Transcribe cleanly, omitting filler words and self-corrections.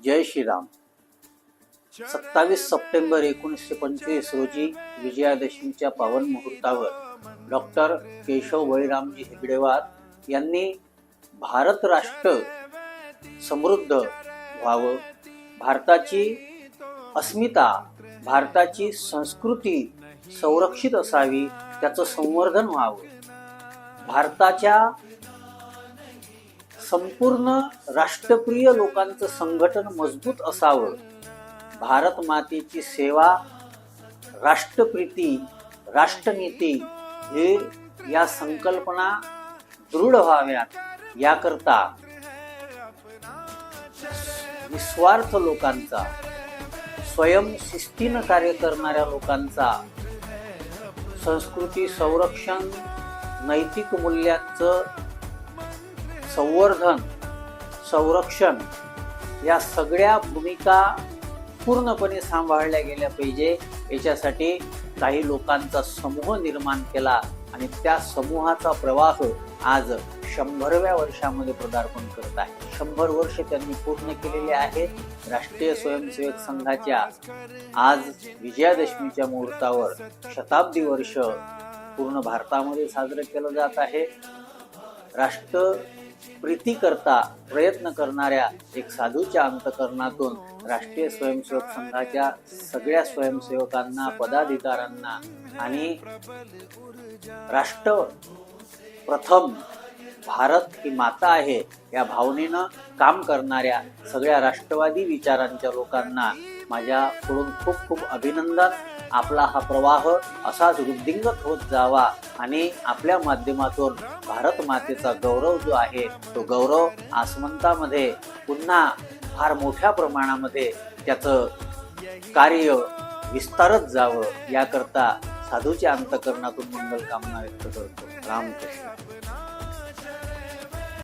जय Shriram. 27 September 1925 रोजी विजयादशमीच्या पावन मुहूर्तावर डॉक्टर केशव बळीरामजी हेगडेवार यांनी भारत राष्ट्र समृद्ध व्हावं, भारताची अस्मिता, भारताची संस्कृती संरक्षित असावी, त्याचं संवर्धन व्हावं, भारताच्या संपूर्ण राष्ट्रप्रिय लोकांचं संघटन मजबूत असावं, भारत मातेची सेवा, राष्ट्रप्रीती, राष्ट्रनीती हे या संकल्पना दृढ व्हाव्यात, याकरता निस्वार्थ लोकांचा, स्वयंशिस्तीनं कार्य करणाऱ्या लोकांचा, संस्कृती संरक्षण, नैतिक मूल्यांचं संवर्धन, संरक्षण या सगळ्या भूमिका पूर्णपणे सांभाळल्या गेल्या पाहिजे. याच्यासाठी काही लोकांचा समूह निर्माण केला आणि त्या समूहाचा प्रवाह आज 100व्या वर्षामध्ये पदार्पण करत आहे. 100 वर्ष त्यांनी पूर्ण केलेले आहेत. राष्ट्रीय स्वयंसेवक संघाच्या आज विजयादशमीच्या मुहूर्तावर शताब्दी वर्ष पूर्ण भारतामध्ये साजरं केलं जात आहे. राष्ट्र प्रीती करता प्रयत्न करणाऱ्या एक साधूच्या अंतकरणातून राष्ट्रीय स्वयंसेवक संघाच्या सगळ्या स्वयंसेवकांना, पदाधिकाऱ्यांना आणि राष्ट्र प्रथम, भारत ही माता आहे या भावनेनं काम करणाऱ्या सगळ्या राष्ट्रवादी विचारांच्या लोकांना माझ्याकडून खूप खूप अभिनंदन. आपला हा प्रवाह असाच वृद्धिंगत होत जावा आणि आपल्या माध्यमातून भारत मातेचा गौरव जो आहे तो गौरव आसमंतामध्ये पुन्हा फार मोठ्या प्रमाणामध्ये त्याचं कार्य विस्तारत जावं, याकरता साधूच्या अंतकरणातून मंगल कामना व्यक्त करतो. रामकृष्ण.